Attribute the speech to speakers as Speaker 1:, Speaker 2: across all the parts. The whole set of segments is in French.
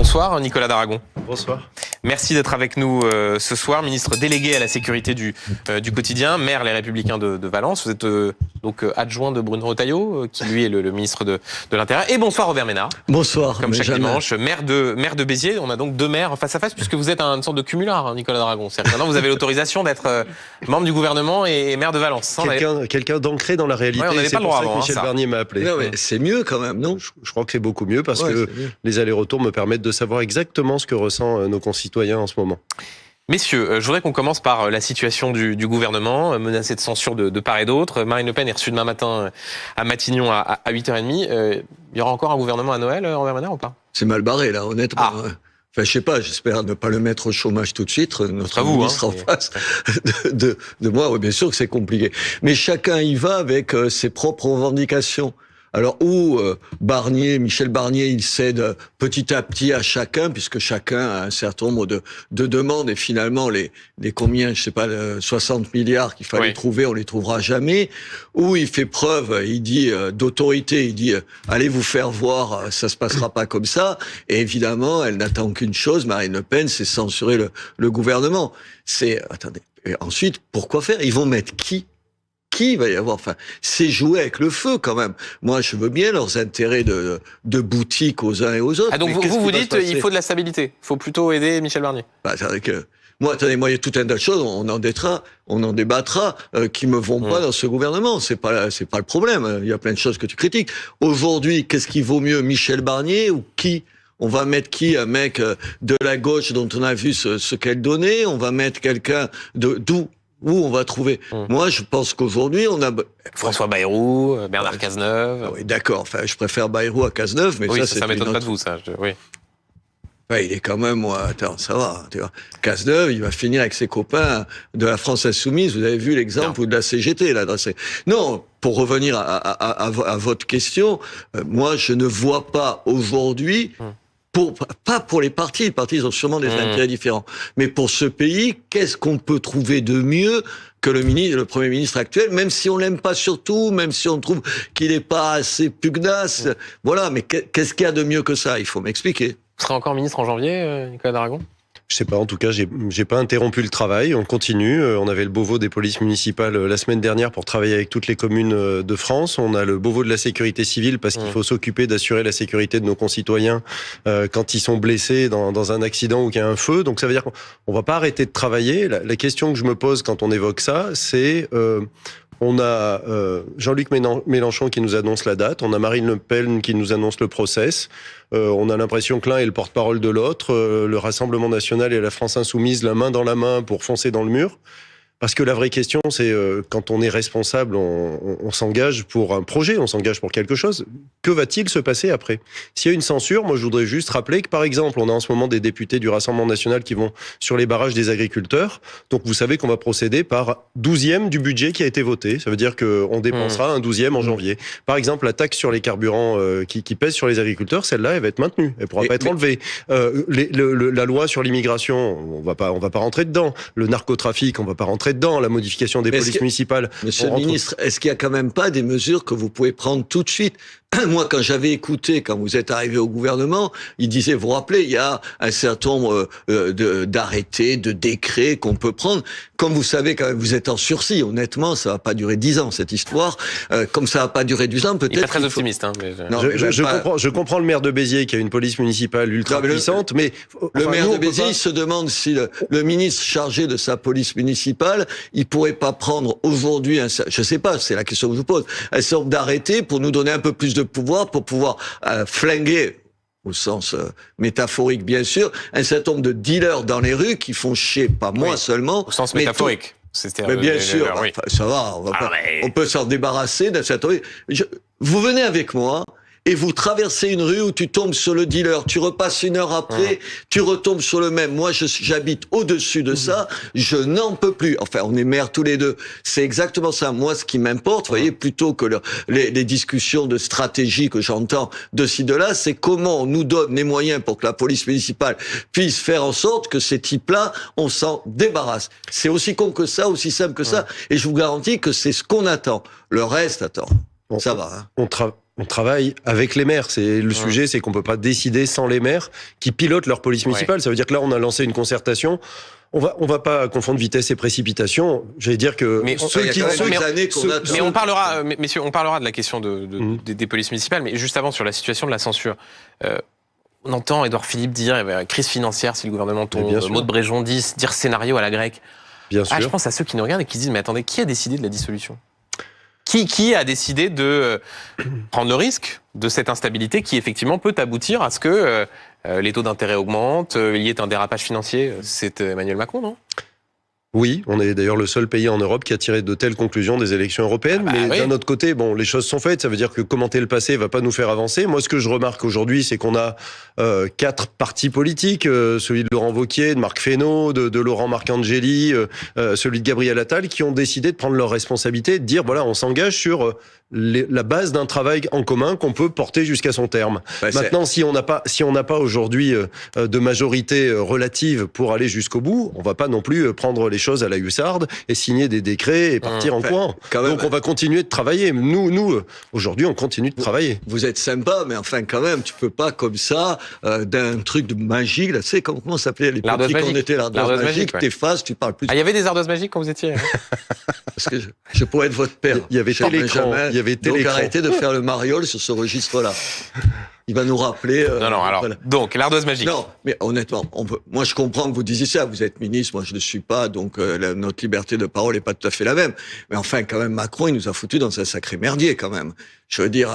Speaker 1: Bonsoir Nicolas Daragon.
Speaker 2: Bonsoir.
Speaker 1: Merci d'être avec nous ce soir, ministre délégué à la sécurité du quotidien, maire Les Républicains de Valence. Vous êtes donc adjoint de Bruno Retailleau, qui lui est le ministre de l'Intérieur. Et bonsoir Robert Ménard.
Speaker 3: Bonsoir.
Speaker 1: Comme chaque dimanche, maire de Béziers. On a donc deux maires face à face, puisque vous êtes une sorte de cumulard, Nicolas Daragon. C'est-à-dire que maintenant vous avez l'autorisation d'être membre du gouvernement et maire de Valence.
Speaker 2: Quelqu'un d'ancré dans la réalité.
Speaker 1: Ouais, on n'avait pas le droit avant.
Speaker 2: Michel Barnier m'a appelé.
Speaker 3: Non, mais c'est mieux quand même, non ?
Speaker 2: Je crois que c'est beaucoup mieux parce que les allers-retours me permettent de savoir exactement ce que ressentent nos concitoyens en ce moment.
Speaker 1: Messieurs, je voudrais qu'on commence par la situation du gouvernement, menacé de censure de part et d'autre. Marine Le Pen est reçue demain matin à Matignon à 8h30. Il y aura encore un gouvernement à Noël, Robert Ménard, ou pas ?
Speaker 3: C'est mal barré, là, honnêtement. Enfin, je sais pas, j'espère ne pas le mettre au chômage tout de suite. Notre ministre en face de moi, oui, bien sûr que c'est compliqué. Mais chacun y va avec ses propres revendications. Alors, Michel Barnier, il cède petit à petit à chacun, puisque chacun a un certain nombre de demandes, et finalement, les combien, je sais pas, 60 milliards qu'il fallait trouver, on les trouvera jamais. Ou il fait preuve, il dit, d'autorité, il dit, allez vous faire voir, ça se passera pas comme ça. Et évidemment, elle n'attend qu'une chose, Marine Le Pen, c'est censurer le gouvernement. Attendez. Et ensuite, pourquoi faire? Ils vont mettre qui va y avoir? Enfin, c'est jouer avec le feu quand même. Moi, je veux bien leurs intérêts de boutique aux uns et aux autres.
Speaker 1: Ah donc vous dites il faut de la stabilité. Il faut plutôt aider Michel Barnier.
Speaker 3: Moi, il y a tout un tas de choses. On en débattra qui me vont pas dans ce gouvernement. C'est pas le problème. Il y a plein de choses que tu critiques. Aujourd'hui, qu'est-ce qui vaut mieux, Michel Barnier ou qui? On va mettre qui? Un mec de la gauche dont on a vu ce qu'elle donnait. On va mettre quelqu'un où on va trouver. Moi, je pense qu'aujourd'hui, on a...
Speaker 1: François Bayrou, Bernard Cazeneuve...
Speaker 3: Ah oui, d'accord. Enfin, je préfère Bayrou à Cazeneuve, mais
Speaker 1: oui,
Speaker 3: ça
Speaker 1: m'étonne pas de vous, ça. Oui.
Speaker 3: Ouais, il est quand même, ça va. Tu vois. Cazeneuve, il va finir avec ses copains de la France Insoumise. Vous avez vu l'exemple, ou de la CGT, là. Non, pour revenir à votre question, moi, je ne vois pas aujourd'hui... pas pour les partis ils ont sûrement des intérêts différents, mais pour ce pays, qu'est-ce qu'on peut trouver de mieux que le Premier ministre actuel, même si on l'aime pas surtout, même si on trouve qu'il est pas assez pugnace, voilà, mais qu'est-ce qu'il y a de mieux que ça? Il faut m'expliquer.
Speaker 1: Vous serez encore ministre en janvier, Nicolas Daragon?
Speaker 2: Je sais pas, en tout cas, j'ai pas interrompu le travail, on continue. On avait le Beauvau des polices municipales la semaine dernière pour travailler avec toutes les communes de France. On a le Beauvau de la sécurité civile parce qu'il faut s'occuper d'assurer la sécurité de nos concitoyens quand ils sont blessés dans un accident ou qu'il y a un feu. Donc ça veut dire qu'on va pas arrêter de travailler. La question que je me pose quand on évoque ça, c'est... on a Jean-Luc Mélenchon qui nous annonce la date, on a Marine Le Pen qui nous annonce le process, on a l'impression que l'un est le porte-parole de l'autre, le Rassemblement national et la France insoumise la main dans la main pour foncer dans le mur. Parce que la vraie question, c'est quand on est responsable, on s'engage pour un projet, on s'engage pour quelque chose. Que va-t-il se passer après? S'il y a une censure, moi je voudrais juste rappeler que par exemple, on a en ce moment des députés du Rassemblement national qui vont sur les barrages des agriculteurs. Donc vous savez qu'on va procéder par 12e du budget qui a été voté. Ça veut dire qu'on dépensera un 12e en janvier. Par exemple, la taxe sur les carburants qui pèse sur les agriculteurs, celle-là, elle va être maintenue. Elle pourra pas être enlevée. La loi sur l'immigration, on va pas rentrer dedans. Le narcotrafic, on va pas rentrer dedans, la modification des polices municipales.
Speaker 3: Monsieur le ministre, est-ce qu'il y a quand même pas des mesures que vous pouvez prendre tout de suite? Moi, quand j'avais écouté, quand vous êtes arrivé au gouvernement, il disait, vous vous rappelez, il y a un certain nombre d'arrêtés, de décrets qu'on peut prendre. Comme vous savez, quand même, vous êtes en sursis. Honnêtement, ça va pas durer 10 ans, cette histoire. Comme ça va pas durer 10 ans, peut-être...
Speaker 1: Il est pas très optimiste, hein. Mais...
Speaker 3: Non,
Speaker 2: je comprends le maire de Béziers qui a une police municipale ultra puissante, mais...
Speaker 3: Le maire de Béziers, il se demande si le ministre chargé de sa police municipale, il pourrait pas prendre aujourd'hui je sais pas, c'est la question que je vous pose, un certain nombre d'arrêtés pour nous donner un peu plus de pouvoir, pour pouvoir flinguer, au sens métaphorique bien sûr, un certain nombre de dealers dans les rues qui font chier, pas moi seulement.
Speaker 1: Au sens métaphorique.
Speaker 3: Mais bien sûr,
Speaker 1: oui.
Speaker 3: enfin, ça va, on peut s'en débarrasser d'un certain nombre. Vous venez avec moi, et vous traversez une rue où tu tombes sur le dealer, tu repasses une heure après, tu retombes sur le même. Moi, j'habite au-dessus de ça, je n'en peux plus. Enfin, on est maires tous les deux. C'est exactement ça. Moi, ce qui m'importe, vous voyez, plutôt que les discussions de stratégie que j'entends de ci, de là, c'est comment on nous donne les moyens pour que la police municipale puisse faire en sorte que ces types-là, on s'en débarrasse. C'est aussi con que ça, aussi simple que ça. Et je vous garantis que c'est ce qu'on attend. Le reste, attends, ça va. Hein.
Speaker 2: On travaille avec les maires. C'est le sujet, c'est qu'on peut pas décider sans les maires qui pilotent leur police municipale. Ça veut dire que là, on a lancé une concertation. On va pas confondre vitesse et précipitation. J'allais dire que
Speaker 1: mais on parlera, messieurs, on parlera de la question des polices municipales. Mais juste avant, sur la situation de la censure. On entend Édouard Philippe dire crise financière si le gouvernement tombe. Maud Bréjon dire scénario à la grecque.
Speaker 2: Bien sûr.
Speaker 1: Je pense à ceux qui nous regardent et qui se disent mais attendez, qui a décidé de la dissolution ? Qui a décidé de prendre le risque de cette instabilité qui effectivement peut aboutir à ce que les taux d'intérêt augmentent, il y ait un dérapage financier ? C'est Emmanuel Macron, non ?
Speaker 2: Oui, on est d'ailleurs le seul pays en Europe qui a tiré de telles conclusions des élections européennes. Mais d'un autre côté, bon, les choses sont faites. Ça veut dire que commenter le passé va pas nous faire avancer. Moi, ce que je remarque aujourd'hui, c'est qu'on a 4 partis politiques, celui de Laurent Wauquiez, de Marc Fesneau, de Laurent Marcangeli, celui de Gabriel Attal, qui ont décidé de prendre leurs responsabilités, de dire voilà, on s'engage sur la base d'un travail en commun qu'on peut porter jusqu'à son terme. Maintenant, si on n'a pas aujourd'hui de majorité relative pour aller jusqu'au bout, on va pas non plus prendre les choses à la hussarde et signer des décrets et partir en courant. Donc on va continuer de travailler. Nous, aujourd'hui, on continue de travailler.
Speaker 3: Vous êtes sympa, mais enfin quand même, tu peux pas comme ça d'un truc de magique. Là, tu sais comment ça s'appelait les petits quand on était l'ardoise magique. T'effaces, tu parles plus.
Speaker 1: Il y avait des ardeuses magiques quand vous étiez.
Speaker 3: Parce que je pourrais être votre père.
Speaker 2: Il y avait télécran.
Speaker 3: Donc arrêtez de faire le mariole sur ce registre-là. Il va nous rappeler...
Speaker 1: donc, l'ardoise magique.
Speaker 3: Non, mais honnêtement, moi je comprends que vous disiez ça, vous êtes ministre, moi je ne le suis pas, donc notre liberté de parole n'est pas tout à fait la même. Mais enfin, quand même, Macron, il nous a foutu dans un sacré merdier, quand même. Je veux dire,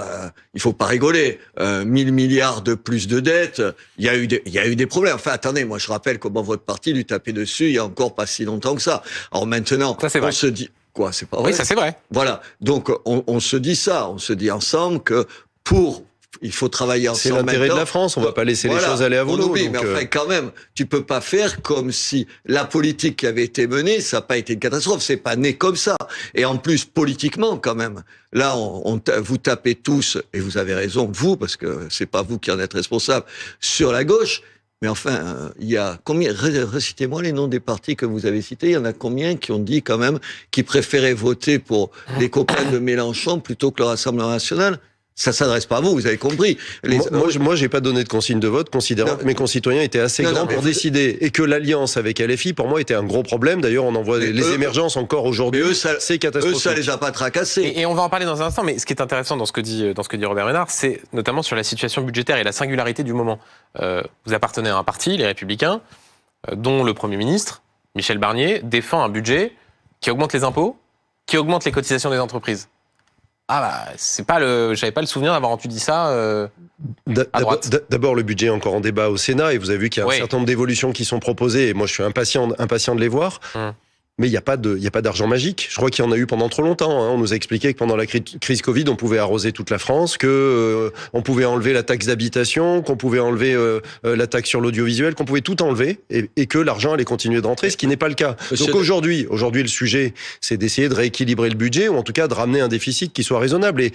Speaker 3: il faut pas rigoler. 1000 milliards de plus de dettes, il y a eu des problèmes. Enfin, attendez, moi je rappelle comment votre parti lui tapait dessus il y a encore pas si longtemps que ça. Alors maintenant,
Speaker 1: ça,
Speaker 3: on se dit... Quoi, c'est pas vrai?
Speaker 1: Oui, ça c'est vrai.
Speaker 3: Voilà. Donc, on se dit ça. On se dit ensemble que il faut travailler ensemble.
Speaker 2: C'est l'intérêt de la France. On va pas laisser les choses aller à volo.
Speaker 3: On oublie, mais enfin, quand même, tu peux pas faire comme si la politique qui avait été menée, ça n'a pas été une catastrophe. C'est pas né comme ça. Et en plus, politiquement, quand même. Là, vous tapez tous, et vous avez raison, vous, parce que c'est pas vous qui en êtes responsable, sur la gauche. Mais enfin, il y a combien, recitez-moi les noms des partis que vous avez cités, il y en a combien qui ont dit quand même qu'ils préféraient voter pour les copains de Mélenchon plutôt que le Rassemblement national? Ça s'adresse pas à vous, vous avez compris.
Speaker 2: Moi, j'ai pas donné de consigne de vote, considérant que mes concitoyens étaient assez grands pour décider, et que l'alliance avec LFI, pour moi, était un gros problème. D'ailleurs, on en voit les émergences encore aujourd'hui. C'est catastrophique.
Speaker 3: Eux, ça les a pas tracassés.
Speaker 1: Et on va en parler dans un instant, mais ce qui est intéressant dans ce que dit Robert Ménard, c'est notamment sur la situation budgétaire et la singularité du moment. Vous appartenez à un parti, les Républicains, dont le Premier ministre, Michel Barnier, défend un budget qui augmente les impôts, qui augmente les cotisations des entreprises. J'avais pas le souvenir d'avoir entendu ça à droite.
Speaker 2: D'abord, le budget est encore en débat au Sénat, et vous avez vu qu'il y a un certain nombre d'évolutions qui sont proposées, et moi je suis impatient de les voir. Mais il n'y a pas d'argent magique. Je crois qu'il y en a eu pendant trop longtemps. On nous a expliqué que pendant la crise Covid, on pouvait arroser toute la France, que on pouvait enlever la taxe d'habitation, qu'on pouvait enlever la taxe sur l'audiovisuel, qu'on pouvait tout enlever, et que l'argent allait continuer de rentrer, ce qui n'est pas le cas. Donc aujourd'hui, le sujet, c'est d'essayer de rééquilibrer le budget, ou en tout cas de ramener un déficit qui soit raisonnable. Et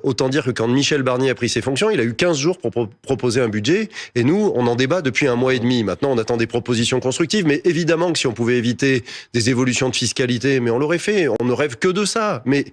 Speaker 2: autant dire que quand Michel Barnier a pris ses fonctions, il a eu 15 jours pour proposer un budget, et nous, on en débat depuis 1 mois et demi. Maintenant, on attend des propositions constructives, mais évidemment que si on pouvait éviter des évolutions de fiscalité, mais on l'aurait fait. On ne rêve que de ça. Mais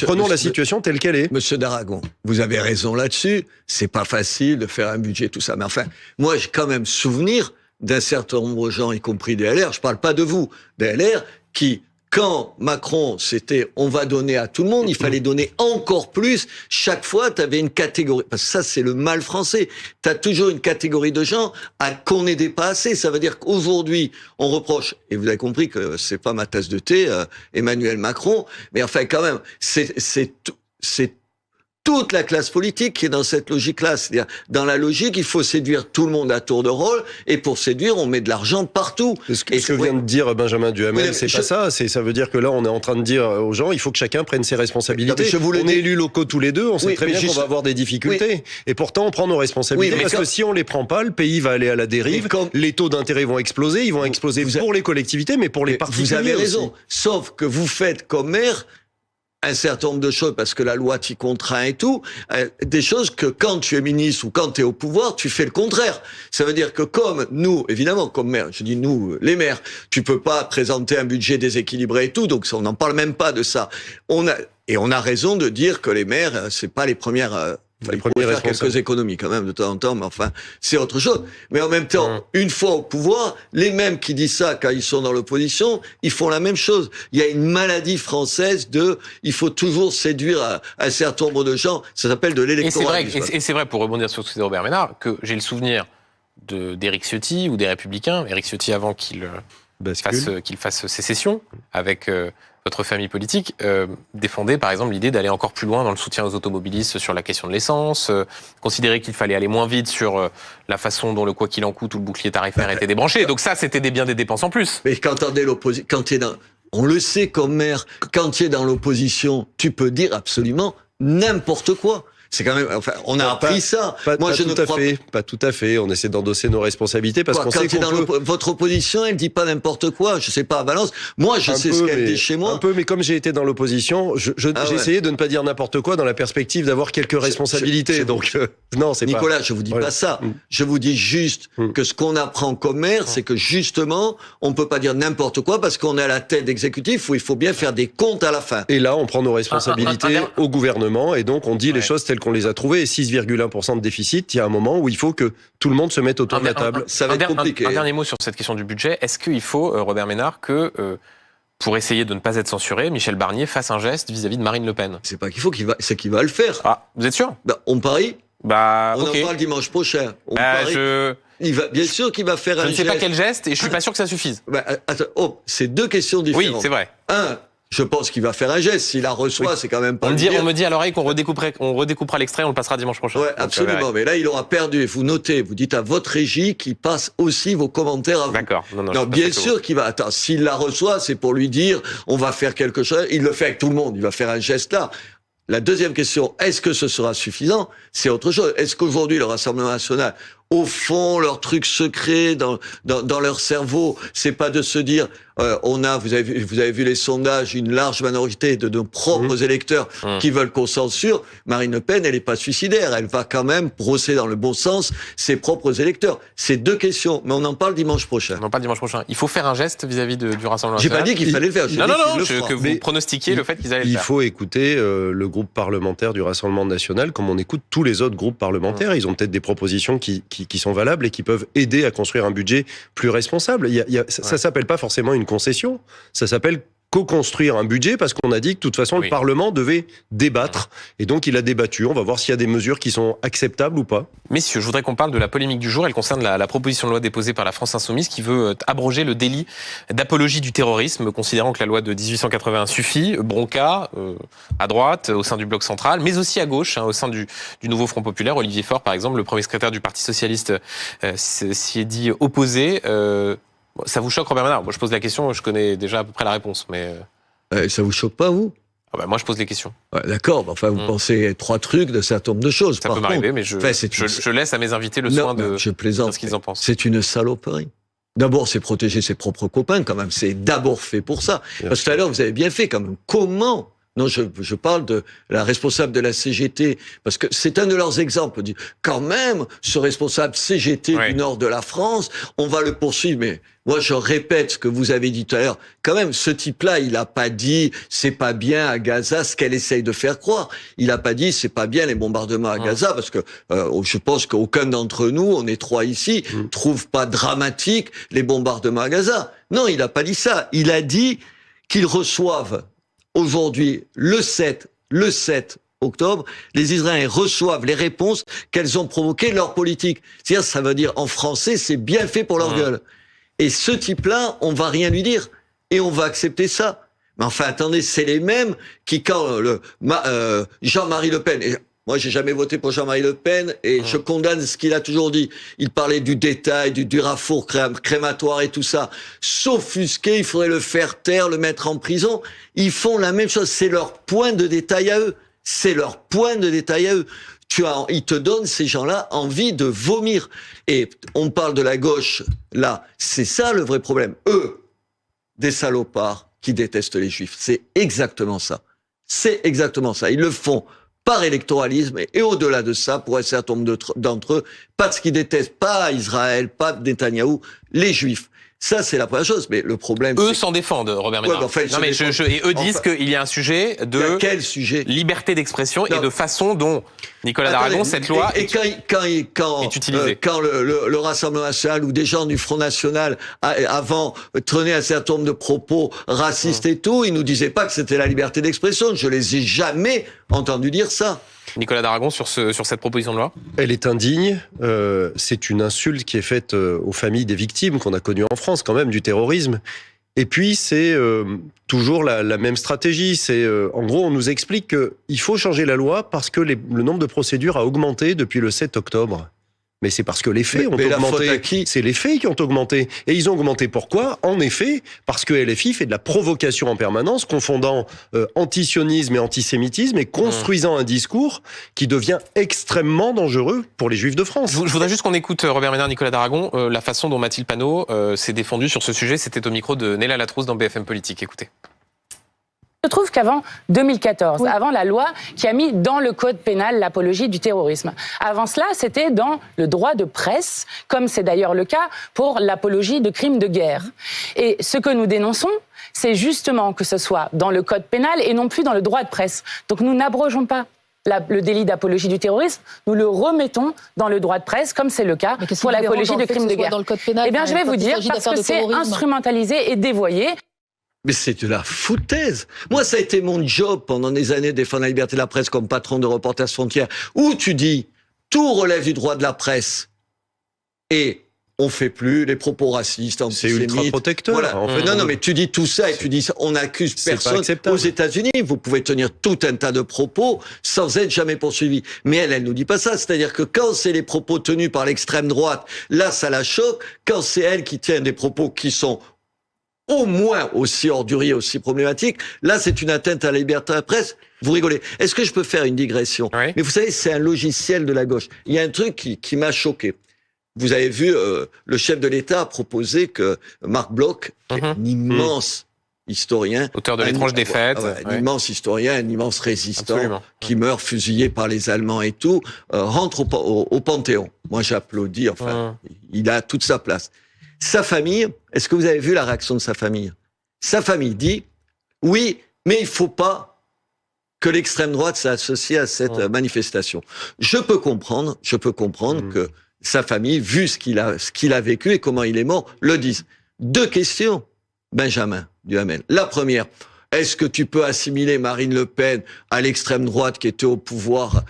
Speaker 2: prenons la situation telle qu'elle est.
Speaker 3: Monsieur Daragon, vous avez raison là-dessus. C'est pas facile de faire un budget, tout ça. Mais enfin, moi, j'ai quand même souvenir d'un certain nombre de gens, y compris des LR, je parle pas de vous, des LR, qui, quand Macron, c'était on va donner à tout le monde, il fallait donner encore plus. Chaque fois, tu avais une catégorie. Parce que ça, c'est le mal français. Tu as toujours une catégorie de gens à qu'on n'aidait pas assez. Ça veut dire qu'aujourd'hui, on reproche, et vous avez compris que c'est pas ma tasse de thé, Emmanuel Macron, mais enfin, quand même, c'est toute la classe politique qui est dans cette logique-là. C'est-à-dire, dans la logique, il faut séduire tout le monde à tour de rôle, et pour séduire, on met de l'argent partout.
Speaker 2: Ce que vient de dire Benjamin Duhamel, c'est pas ça. Ça veut dire que là, on est en train de dire aux gens, il faut que chacun prenne ses responsabilités. On est élus locaux tous les deux, on sait très bien qu'on va avoir des difficultés. Et pourtant, on prend nos responsabilités. Parce que si on les prend pas, le pays va aller à la dérive, les taux d'intérêt vont exploser, ils vont exploser pour les collectivités, mais pour les particuliers aussi.
Speaker 3: Vous avez raison. Sauf que vous faites comme maire un certain nombre de choses, parce que la loi t'y contraint et tout, des choses que quand tu es ministre ou quand tu es au pouvoir, tu fais le contraire. Ça veut dire que comme nous, évidemment, comme maire, je dis nous, les maires, tu peux pas présenter un budget déséquilibré et tout, donc on n'en parle même pas de ça. On a raison de dire que les maires, c'est pas les premières il faut faire quelques économies quand même de temps en temps, mais enfin, c'est autre chose. Mais en même temps, une fois au pouvoir, les mêmes qui disent ça quand ils sont dans l'opposition, ils font la même chose. Il y a une maladie française il faut toujours séduire un certain nombre de gens. Ça s'appelle de l'électoralisme.
Speaker 1: Et c'est vrai, pour rebondir sur ce que disait Robert Ménard, que j'ai le souvenir d'Éric Ciotti ou des Républicains, Éric Ciotti avant qu'il fasse sécession avec votre famille politique, défendait par exemple l'idée d'aller encore plus loin dans le soutien aux automobilistes sur la question de l'essence, considérait qu'il fallait aller moins vite sur la façon dont le quoi qu'il en coûte ou le bouclier tarifaire était débranché. Donc ça, c'était bien des dépenses en plus.
Speaker 3: Mais quand on le sait comme maire, quand tu es dans l'opposition, tu peux dire absolument n'importe quoi. C'est quand même, enfin, on a appris ça.
Speaker 2: Pas tout à fait. On essaie d'endosser nos responsabilités parce qu'on sait
Speaker 3: votre opposition, elle dit pas n'importe quoi. Je sais pas à Valence. Moi, je sais ce qu'elle dit chez moi.
Speaker 2: Un peu, mais comme j'ai été dans l'opposition, j'ai essayé de ne pas dire n'importe quoi dans la perspective d'avoir quelques responsabilités. Non, c'est
Speaker 3: Nicolas,
Speaker 2: pas.
Speaker 3: je vous dis pas ça. Je vous dis juste que ce qu'on apprend comme maire, c'est que justement, on peut pas dire n'importe quoi parce qu'on est à la tête d'exécutif où il faut bien faire des comptes à la fin.
Speaker 2: Et là, on prend nos responsabilités au gouvernement et donc on dit les choses telles qu'on les a trouvées. Et 6,1% de déficit, il y a un moment où il faut que tout le monde se mette autour de la table.
Speaker 3: Ça va être compliqué.
Speaker 1: Un dernier mot sur cette question du budget. Est-ce qu'il faut, Robert Ménard, que pour essayer de ne pas être censuré, Michel Barnier fasse un geste vis-à-vis de Marine Le Pen?
Speaker 3: C'est pas qu'il faut, c'est qu'il va le faire.
Speaker 1: Ah, vous êtes sûr?
Speaker 3: On parie. On en parle dimanche prochain. Bien sûr qu'il va faire un geste.
Speaker 1: Je ne sais pas quel geste et je suis pas sûr que ça suffise.
Speaker 3: Attends, c'est deux questions différentes.
Speaker 1: Oui, c'est vrai.
Speaker 3: Je pense qu'il va faire un geste. S'il la reçoit, c'est quand même pas.
Speaker 1: On me dit à l'oreille qu'on redécoupera l'extrait, on le passera dimanche prochain.
Speaker 3: Ouais, absolument. Mais là, il aura perdu. Vous notez, vous dites à votre régie qu'il passe aussi vos commentaires à vous.
Speaker 1: D'accord.
Speaker 3: Non, bien sûr qu'il va. Attends, s'il la reçoit, c'est pour lui dire, on va faire quelque chose. Il le fait avec tout le monde. Il va faire un geste là. La deuxième question, est-ce que ce sera suffisant? C'est autre chose. Est-ce qu'aujourd'hui, le Rassemblement national, au fond, leur truc secret dans leur cerveau, c'est pas de se dire, vous avez vu les sondages, une large minorité de nos propres électeurs qui veulent qu'on censure. Marine Le Pen, elle est pas suicidaire. Elle va quand même brosser dans le bon sens ses propres électeurs. C'est deux questions, mais on en parle dimanche prochain.
Speaker 1: On en parle dimanche prochain. Il faut faire un geste vis-à-vis du Rassemblement national.
Speaker 3: J'ai pas dit qu'il fallait le faire.
Speaker 1: Que vous pronostiquiez le fait qu'ils allaient le faire.
Speaker 2: Il faut écouter le groupe parlementaire du Rassemblement national comme on écoute tous les autres groupes parlementaires. Ils ont peut-être des propositions qui sont valables et qui peuvent aider à construire un budget plus responsable. Ça s'appelle pas forcément une concession, ça s'appelle co-construire un budget parce qu'on a dit que de toute façon le Parlement devait débattre et donc il a débattu. On va voir s'il y a des mesures qui sont acceptables ou pas.
Speaker 1: Messieurs, je voudrais qu'on parle de la polémique du jour. Elle concerne la proposition de loi déposée par la France Insoumise qui veut abroger le délit d'apologie du terrorisme, considérant que la loi de 1881 suffit. Bronca, à droite, au sein du bloc central, mais aussi à gauche, au sein du nouveau Front Populaire. Olivier Faure, par exemple, le premier secrétaire du Parti Socialiste, s'y est dit opposé. Ça vous choque, Robert Ménard? Moi, je pose la question, je connais déjà à peu près la réponse, mais...
Speaker 3: ça vous choque pas, vous?
Speaker 1: Moi, je pose les questions.
Speaker 3: D'accord, enfin, vous pensez trois trucs de certain nombre de choses.
Speaker 1: Ça peut m'arriver, mais je laisse à mes invités le soin de dire ce qu'ils en pensent.
Speaker 3: C'est une saloperie. D'abord, c'est protéger ses propres copains, quand même. C'est d'abord fait pour ça. Parce que tout à l'heure, vous avez bien fait, quand même. Comment? Non, je parle de la responsable de la CGT, parce que c'est un de leurs exemples. Quand même, ce responsable CGT du nord de la France, on va le poursuivre. Mais moi, je répète ce que vous avez dit tout à l'heure. Quand même, ce type-là, il a pas dit c'est pas bien à Gaza ce qu'elle essaye de faire croire. Il a pas dit c'est pas bien les bombardements à Gaza, parce que je pense qu'aucun d'entre nous, on est trois ici, trouve pas dramatique les bombardements à Gaza. Non, il a pas dit ça. Il a dit qu'ils reçoivent aujourd'hui, le 7 octobre, les Israéliens reçoivent les réponses qu'elles ont provoquées leur politique. C'est-à-dire, ça veut dire, en français, c'est bien fait pour leur gueule. Et ce type-là, on va rien lui dire. Et on va accepter ça. Mais enfin, attendez, c'est les mêmes qui, quand Jean-Marie Le Pen... Moi, j'ai jamais voté pour Jean-Marie Le Pen et je condamne ce qu'il a toujours dit. Il parlait du détail, du rafour crématoire et tout ça. S'offusquer, il faudrait le faire taire, le mettre en prison. Ils font la même chose. C'est leur point de détail à eux. C'est leur point de détail à eux. Ils te donnent, ces gens-là, envie de vomir. Et on parle de la gauche, là. C'est ça le vrai problème. Eux, des salopards qui détestent les juifs. C'est exactement ça. C'est exactement ça. Ils le font par électoralisme, et au-delà de ça, pour un certain nombre d'entre eux, parce qu'ils détestent pas Israël, pas Netanyahou, les Juifs. Ça, c'est la première chose. Mais le problème,
Speaker 1: eux s'en défendent, Robert Ménard. Et eux disent qu'il y a un sujet de
Speaker 3: quel sujet
Speaker 1: liberté d'expression et de façon dont Nicolas Daragon, cette loi est utilisée.
Speaker 3: Quand le Rassemblement national ou des gens du Front national avant tenaient un certain nombre de propos racistes et tout, ils nous disaient pas que c'était la liberté d'expression. Je les ai jamais entendus dire ça.
Speaker 1: Nicolas Daragon, sur cette proposition de loi ?
Speaker 2: Elle est indigne. C'est une insulte qui est faite aux familles des victimes qu'on a connues en France, quand même, du terrorisme. Et puis, c'est toujours la même stratégie. En gros, on nous explique qu'il faut changer la loi parce que le nombre de procédures a augmenté depuis le 7 octobre. Mais c'est parce que les faits ont augmenté. C'est les faits qui ont augmenté. Et ils ont augmenté pourquoi ? En effet, parce que LFI fait de la provocation en permanence, confondant antisionisme et antisémitisme et construisant un discours qui devient extrêmement dangereux pour les Juifs de France.
Speaker 1: Je voudrais juste qu'on écoute Robert Ménard, Nicolas Daragon, la façon dont Mathilde Panot s'est défendue sur ce sujet. C'était au micro de Néla Latrousse dans BFM Politique. Écoutez.
Speaker 4: Je trouve qu'avant 2014, avant la loi qui a mis dans le code pénal l'apologie du terrorisme, avant cela, c'était dans le droit de presse, comme c'est d'ailleurs le cas pour l'apologie de crimes de guerre. Et ce que nous dénonçons, c'est justement que ce soit dans le code pénal et non plus dans le droit de presse. Donc nous n'abrogeons pas le délit d'apologie du terrorisme, nous le remettons dans le droit de presse, comme c'est le cas pour l'apologie de crimes de guerre.
Speaker 5: Dans le code pénal,
Speaker 4: eh bien, je vais vous dire, parce que c'est instrumentalisé et dévoyé.
Speaker 3: Mais c'est de la foutaise. Moi, ça a été mon job pendant des années de défendre la liberté de la presse comme patron de Reporters sans frontières, où tu dis, tout relève du droit de la presse. Et on fait plus les propos racistes, antisémites.
Speaker 2: C'est ultra protecteur.
Speaker 3: Voilà. En fait, non, mais tu dis tout ça et tu dis, on n'accuse personne. Aux États-Unis, vous pouvez tenir tout un tas de propos sans être jamais poursuivi. Mais elle nous dit pas ça. C'est-à-dire que quand c'est les propos tenus par l'extrême droite, là, ça la choque. Quand c'est elle qui tient des propos qui sont au moins aussi ordurier, aussi problématique. Là, c'est une atteinte à la liberté de la presse. Vous rigolez. Est-ce que je peux faire une digression ?
Speaker 1: Oui.
Speaker 3: Mais vous savez, c'est un logiciel de la gauche. Il y a un truc qui m'a choqué. Vous avez vu, le chef de l'État a proposé que Marc Bloch, un immense historien...
Speaker 1: Auteur de L'étrange défaite.
Speaker 3: Un immense historien, un immense résistant, qui meurt fusillé par les Allemands et tout, rentre au Panthéon. Moi, j'applaudis, il a toute sa place. Sa famille, est-ce que vous avez vu la réaction de sa famille ? Sa famille dit, oui, mais il faut pas que l'extrême droite s'associe à cette manifestation. Je peux comprendre que sa famille, vu ce qu'il a vécu et comment il est mort, le dise. 2 questions, Benjamin Duhamel. La première, est-ce que tu peux assimiler Marine Le Pen à l'extrême droite qui était au pouvoir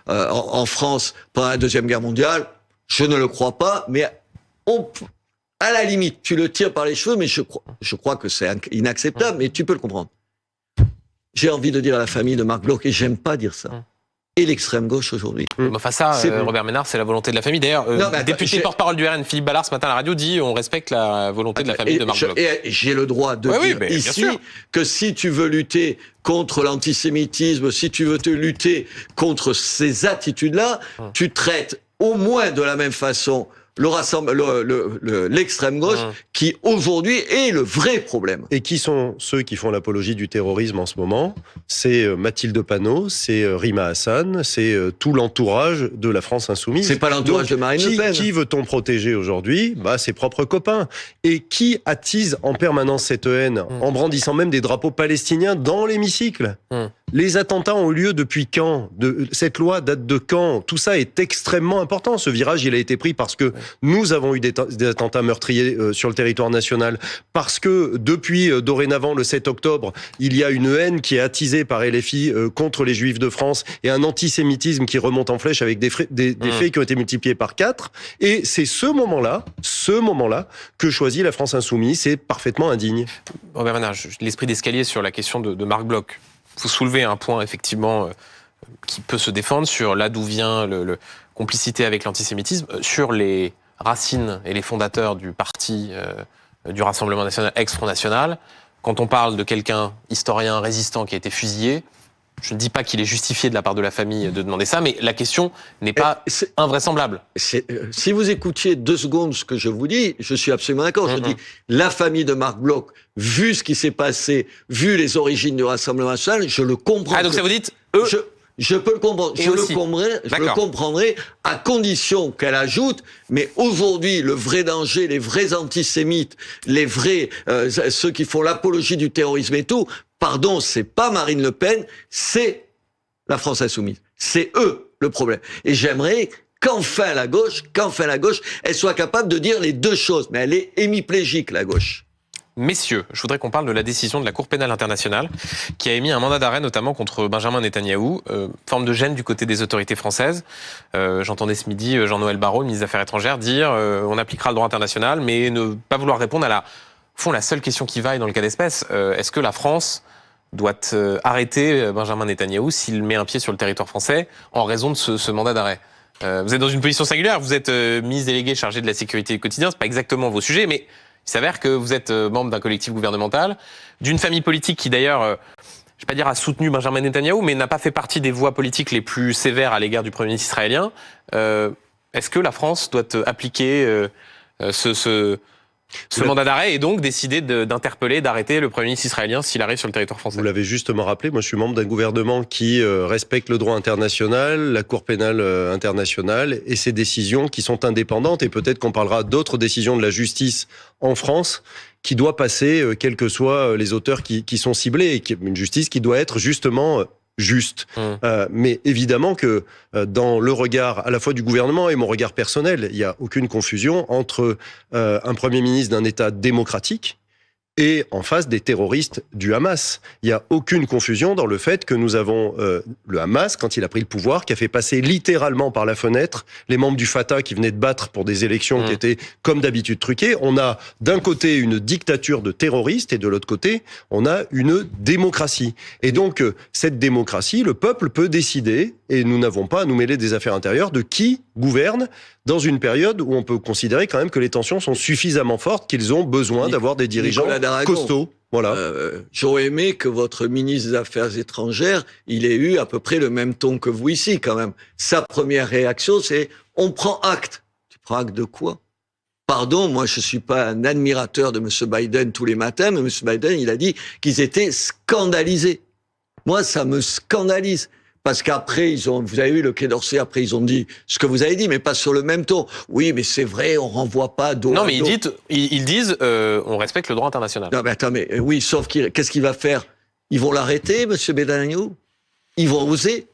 Speaker 3: en France pendant la Deuxième Guerre mondiale ? Je ne le crois pas, mais à la limite, tu le tires par les cheveux, mais je crois que c'est inacceptable, mais tu peux le comprendre. J'ai envie de dire à la famille de Marc Bloch, et j'aime pas dire ça, et l'extrême gauche aujourd'hui.
Speaker 1: Enfin ça, Robert Ménard, c'est la volonté de la famille. D'ailleurs, le député porte-parole du RN, Philippe Ballard, ce matin à la radio, dit on respecte la volonté de la famille de Marc Bloch.
Speaker 3: Et j'ai le droit de dire ici que si tu veux lutter contre l'antisémitisme, si tu veux te lutter contre ces attitudes-là, tu traites au moins de la même façon l'extrême gauche, qui aujourd'hui est le vrai problème.
Speaker 2: Et qui sont ceux qui font l'apologie du terrorisme en ce moment ? C'est Mathilde Panot, c'est Rima Hassan, c'est tout l'entourage de la France insoumise.
Speaker 3: C'est pas l'entourage de Marine Le Pen.
Speaker 2: Qui veut-on protéger aujourd'hui ? Ses propres copains. Et qui attise en permanence cette haine, en brandissant même des drapeaux palestiniens dans l'hémicycle ? Les attentats ont eu lieu depuis quand ? Cette loi date de quand ? Tout ça est extrêmement important. Ce virage, il a été pris parce que nous avons eu des attentats meurtriers sur le territoire national, parce que depuis dorénavant le 7 octobre, il y a une haine qui est attisée par LFI contre les Juifs de France et un antisémitisme qui remonte en flèche avec des faits qui ont été multipliés par 4. Et c'est ce moment-là que choisit la France insoumise. C'est parfaitement indigne.
Speaker 1: Robert Ménard, l'esprit d'escalier sur la question de Marc Bloch. Vous soulevez un point, effectivement, qui peut se défendre sur là d'où vient le complicité avec l'antisémitisme, sur les racines et les fondateurs du parti du Rassemblement national, ex-Front National. Quand on parle de quelqu'un, historien, résistant, qui a été fusillé, je ne dis pas qu'il est justifié de la part de la famille de demander ça, mais la question n'est pas invraisemblable.
Speaker 3: Si vous écoutiez 2 secondes ce que je vous dis, je suis absolument d'accord. Je dis, la famille de Marc Bloch, vu ce qui s'est passé, vu les origines du Rassemblement national, je le comprends.
Speaker 1: Ah, donc ça vous dites, eux,
Speaker 3: Je peux le comprendre. Je le comprendrai à condition qu'elle ajoute, mais aujourd'hui, le vrai danger, les vrais antisémites, les vrais, ceux qui font l'apologie du terrorisme et tout, pardon, c'est pas Marine Le Pen, c'est la France insoumise. C'est eux le problème. Et j'aimerais qu'enfin la gauche, elle soit capable de dire les deux choses. Mais elle est hémiplégique, la gauche.
Speaker 1: Messieurs, je voudrais qu'on parle de la décision de la Cour pénale internationale qui a émis un mandat d'arrêt notamment contre Benjamin Netanyahou, forme de gêne du côté des autorités françaises. J'entendais ce midi Jean-Noël Barrot, le ministre des Affaires étrangères, dire on appliquera le droit international, mais ne pas vouloir répondre à la seule question qui vaille dans le cas d'espèce. Est-ce que la France doit arrêter Benjamin Netanyahou s'il met un pied sur le territoire français en raison de ce mandat d'arrêt? Vous êtes dans une position singulière, vous êtes ministre délégué chargé de la sécurité du quotidien, c'est pas exactement vos sujets, mais il s'avère que vous êtes membre d'un collectif gouvernemental, d'une famille politique qui d'ailleurs, je ne vais pas dire a soutenu Benjamin Netanyahou, mais n'a pas fait partie des voix politiques les plus sévères à l'égard du Premier ministre israélien. Est-ce que la France doit appliquer ce mandat d'arrêt et donc décider d'interpeller, d'arrêter le Premier ministre israélien s'il arrive sur le territoire français?
Speaker 2: Vous l'avez justement rappelé, moi je suis membre d'un gouvernement qui respecte le droit international, la Cour pénale internationale et ses décisions qui sont indépendantes, et peut-être qu'on parlera d'autres décisions de la justice en France qui doit passer, quels que soient les auteurs qui sont ciblés, et une justice qui doit être justement juste. Mais évidemment que dans le regard à la fois du gouvernement et mon regard personnel, il n'y a aucune confusion entre un Premier ministre d'un État démocratique et en face des terroristes du Hamas. Il n'y a aucune confusion dans le fait que nous avons le Hamas, quand il a pris le pouvoir, qui a fait passer littéralement par la fenêtre les membres du Fatah qui venaient de battre pour des élections qui étaient, comme d'habitude, truquées. On a d'un côté une dictature de terroristes et de l'autre côté, on a une démocratie. Et donc, cette démocratie, le peuple peut décider, et nous n'avons pas à nous mêler des affaires intérieures, de qui gouverne dans une période où on peut considérer quand même que les tensions sont suffisamment fortes qu'ils ont besoin d'avoir des dirigeants costauds. Voilà.
Speaker 3: J'aurais aimé que votre ministre des Affaires étrangères, il ait eu à peu près le même ton que vous ici, quand même. Sa première réaction, c'est « on prend acte ». Tu prends acte de quoi? Pardon, moi je suis pas un admirateur de M. Biden tous les matins, mais M. Biden, il a dit qu'ils étaient scandalisés. Moi, ça me scandalise. Parce qu'après, vous avez vu le Quai d'Orsay, après ils ont dit ce que vous avez dit, mais pas sur le même ton. Oui, mais c'est vrai, on renvoie pas dos à dos.
Speaker 1: Non, mais ils disent on respecte le droit international.
Speaker 3: Non, mais attends, mais oui, sauf qu'est-ce qu'il va faire? Ils vont l'arrêter, M. Netanyahou? Ils vont oser?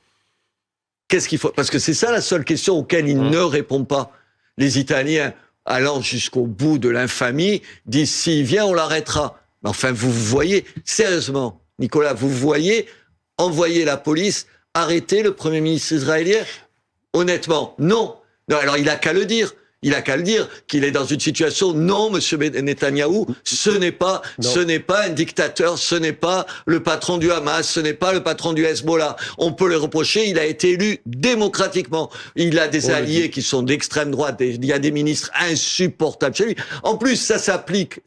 Speaker 3: Qu'est-ce qu'il faut? Parce que c'est ça la seule question auquel ils ne répondent pas. Les Italiens, allant jusqu'au bout de l'infamie, disent s'il vient, on l'arrêtera. Mais enfin, vous voyez, sérieusement, Nicolas, vous voyez envoyer la police arrêter le Premier ministre israélien? Honnêtement, non. Non, alors il a qu'à le dire. Il a qu'à le dire qu'il est dans une situation. Non, Monsieur Netanyahou, ce n'est pas un dictateur, ce n'est pas le patron du Hamas, ce n'est pas le patron du Hezbollah. On peut le reprocher. Il a été élu démocratiquement. Il a des alliés qui sont d'extrême droite. Il y a des ministres insupportables chez lui. En plus, ça s'applique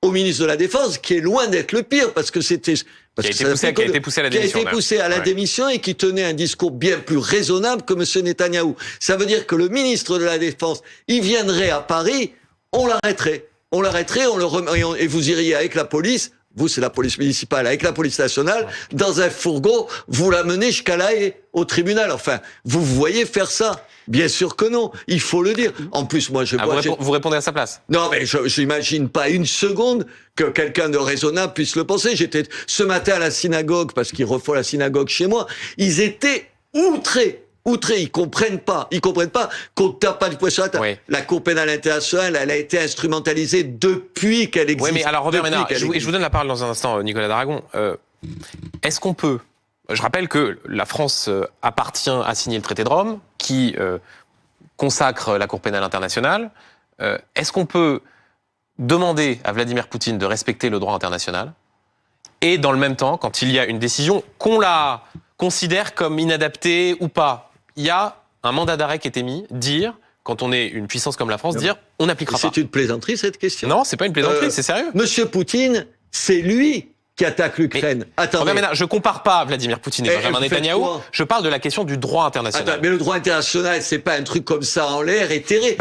Speaker 3: au ministre de la Défense, qui est loin d'être le pire, parce que c'était...
Speaker 1: Qui a été poussé à la démission.
Speaker 3: Et qui tenait un discours bien plus raisonnable que M. Netanyahou. Ça veut dire que le ministre de la Défense, il viendrait à Paris, on l'arrêterait, et vous iriez avec la police, vous c'est la police municipale, avec la police nationale, dans un fourgon, vous l'amenez jusqu'à La Haye, au tribunal. Enfin, vous voyez faire ça? Bien sûr que non, il faut le dire. En plus, moi,
Speaker 1: vous répondez à sa place?
Speaker 3: Non, mais je n'imagine pas une seconde que quelqu'un de raisonnable puisse le penser. J'étais ce matin à la synagogue, parce qu'ils refont la synagogue chez moi, ils étaient outrés, ils comprennent pas qu'on tape pas du poing sur la table. Oui. La Cour pénale internationale, elle a été instrumentalisée depuis qu'elle existe.
Speaker 1: Oui, mais alors Robert Ménard, je vous donne la parole dans un instant, Nicolas Daragon. Est-ce qu'on peut... Je rappelle que la France a signé le traité de Rome, qui consacre la Cour pénale internationale. Est-ce qu'on peut demander à Vladimir Poutine de respecter le droit international et dans le même temps, quand il y a une décision, qu'on la considère comme inadaptée ou pas, il y a un mandat d'arrêt qui est émis, dire, quand on est une puissance comme la France, dire on n'appliquera pas.
Speaker 3: C'est une plaisanterie cette question?
Speaker 1: Non, c'est pas une plaisanterie, c'est sérieux.
Speaker 3: Monsieur Poutine, c'est lui qui attaque l'Ukraine.
Speaker 1: Attendez. Je compare pas Vladimir Poutine et Benjamin Netanyahou. Je parle de la question du droit international.
Speaker 3: Attends, mais le droit international, c'est pas un truc comme ça en l'air éthéré.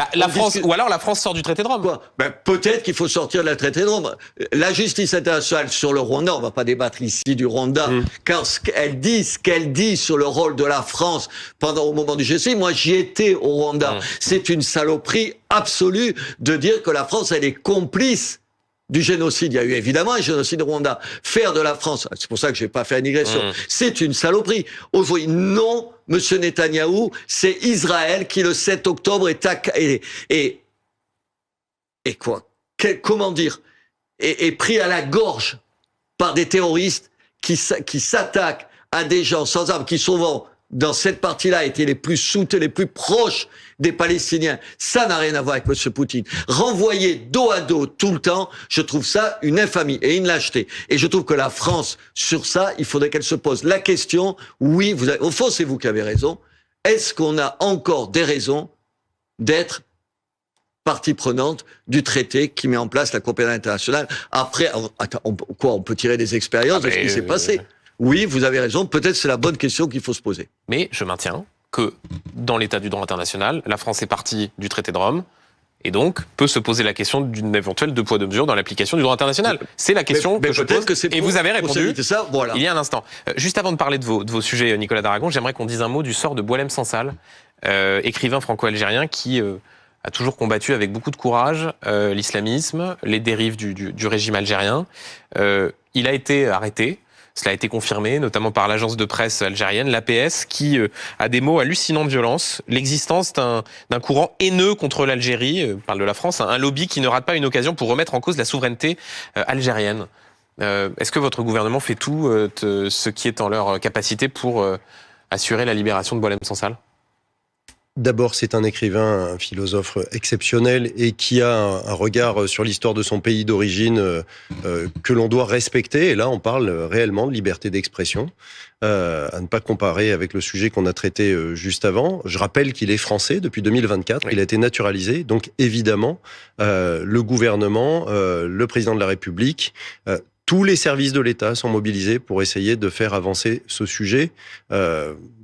Speaker 1: Ou alors la France sort du traité de Rome.
Speaker 3: Quoi ? Peut-être qu'il faut sortir de la traité de Rome. La justice internationale sur le Rwanda, on va pas débattre ici du Rwanda, car ce qu'elle dit sur le rôle de la France au moment du G7, moi j'y étais au Rwanda. C'est une saloperie absolue de dire que la France, elle est complice du génocide. Il y a eu évidemment un génocide au Rwanda. Faire de la France, c'est pour ça que je vais pas faire une digression, c'est une saloperie. Aujourd'hui, non, monsieur Netanyahou, c'est Israël qui le 7 octobre est pris à la gorge par des terroristes qui s'attaquent à des gens sans armes, qui souvent, dans cette partie-là, étaient les plus soutenus, les plus proches des Palestiniens. Ça n'a rien à voir avec M. Poutine. Renvoyer dos à dos tout le temps, je trouve ça une infamie et une lâcheté. Et je trouve que la France, sur ça, il faudrait qu'elle se pose la question, oui, au fond, c'est vous qui avez raison, est-ce qu'on a encore des raisons d'être partie prenante du traité qui met en place la coopération internationale? Après, on peut tirer des expériences de ce qui s'est passé. Oui, vous avez raison, peut-être c'est la bonne question qu'il faut se poser.
Speaker 1: Mais je maintiens que dans l'état du droit international, la France est partie du traité de Rome et donc peut se poser la question d'une éventuelle deux poids deux mesures dans l'application du droit international. C'est la question que je pose et vous avez répondu
Speaker 3: ça, voilà.
Speaker 1: Il y a un instant. Juste avant de parler de vos sujets, Nicolas d'Aragon, j'aimerais qu'on dise un mot du sort de Boualem Sansal, écrivain franco-algérien qui a toujours combattu avec beaucoup de courage l'islamisme, les dérives du régime algérien. Il a été arrêté. Cela a été confirmé, notamment par l'agence de presse algérienne, l'APS, qui a des mots hallucinants de violence. L'existence d'un courant haineux contre l'Algérie, parle de la France, un lobby qui ne rate pas une occasion pour remettre en cause la souveraineté algérienne. Est-ce que votre gouvernement fait tout ce qui est en leur capacité pour assurer la libération de Boualem Sansal ?
Speaker 2: D'abord, c'est un écrivain, un philosophe exceptionnel et qui a un regard sur l'histoire de son pays d'origine que l'on doit respecter. Et là, on parle réellement de liberté d'expression, à ne pas comparer avec le sujet qu'on a traité juste avant. Je rappelle qu'il est français depuis 2024, oui. Il a été naturalisé. Donc évidemment, le gouvernement, le président de la République, tous les services de l'État sont mobilisés pour essayer de faire avancer ce sujet.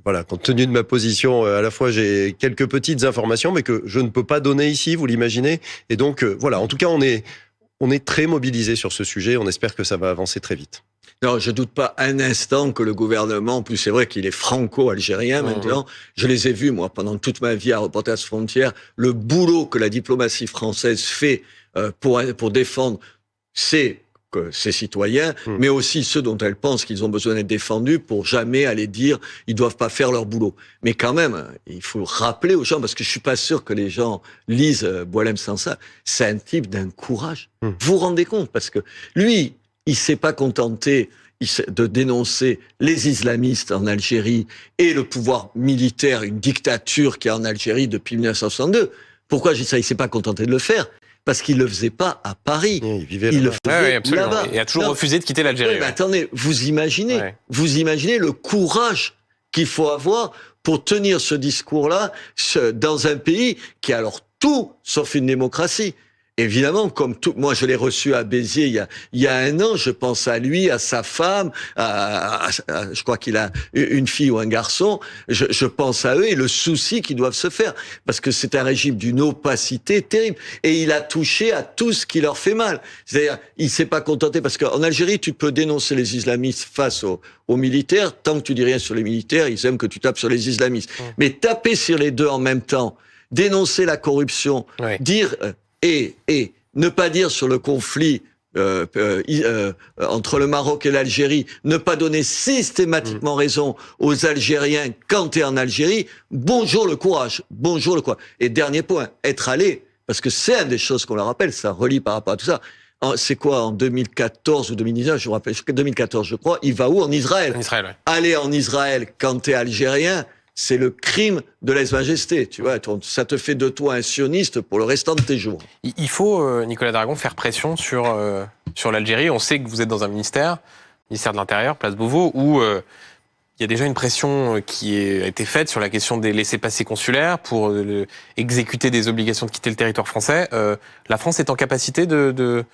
Speaker 2: Voilà, compte tenu de ma position, à la fois j'ai quelques petites informations, mais que je ne peux pas donner ici, vous l'imaginez. Et donc, voilà, en tout cas, on est très mobilisés sur ce sujet. On espère que ça va avancer très vite.
Speaker 3: Non, je doute pas un instant que le gouvernement, en plus c'est vrai qu'il est franco-algérien maintenant, je les ai vus, moi, pendant toute ma vie à Reporters sans frontières, le boulot que la diplomatie française fait pour défendre ses citoyens, mais aussi ceux dont elle pense qu'ils ont besoin d'être défendus pour jamais aller dire ils doivent pas faire leur boulot. Mais quand même, il faut rappeler aux gens, parce que je suis pas sûr que les gens lisent Boualem Sansal, c'est un type d'un courage. Vous vous rendez compte? Parce que lui, il s'est pas contenté de dénoncer les islamistes en Algérie et le pouvoir militaire, une dictature qui est en Algérie depuis 1962. Pourquoi je dis ça? Il s'est pas contenté de le faire. Parce qu'il le faisait pas à Paris. Il le faisait là-bas.
Speaker 1: Il a toujours refusé de quitter l'Algérie.
Speaker 3: Oui, mais attendez, vous imaginez le courage qu'il faut avoir pour tenir ce discours-là dans un pays qui a alors tout sauf une démocratie. Évidemment, comme tout, moi je l'ai reçu à Béziers il y a un an, je pense à lui, à sa femme, je crois qu'il a une fille ou un garçon, je pense à eux et le souci qu'ils doivent se faire, parce que c'est un régime d'une opacité terrible, et il a touché à tout ce qui leur fait mal. C'est-à-dire, il s'est pas contenté, parce qu'en Algérie, tu peux dénoncer les islamistes face aux militaires, tant que tu dis rien sur les militaires, ils aiment que tu tapes sur les islamistes. Mais taper sur les deux en même temps, dénoncer la corruption, dire... Et ne pas dire sur le conflit entre le Maroc et l'Algérie, ne pas donner systématiquement raison aux Algériens quand tu es en Algérie, bonjour le courage, bonjour le courage. Et dernier point, être allé, parce que c'est une des choses qu'on leur rappelle, ça relie par rapport à tout ça. C'est quoi, en 2014 ou 2019, je me rappelle, 2014 je crois, il va où? En Israël. En Israël, aller en Israël quand tu es algérien, c'est le crime de lèse-majesté, tu vois. Ça te fait de toi un sioniste pour le restant de tes jours.
Speaker 1: Il faut, Nicolas d'Aragon, faire pression sur l'Algérie. On sait que vous êtes dans un ministère de l'Intérieur, Place Beauvau, où il y a déjà une pression qui a été faite sur la question des laissez-passer consulaires pour exécuter des obligations de quitter le territoire français. La France est en capacité de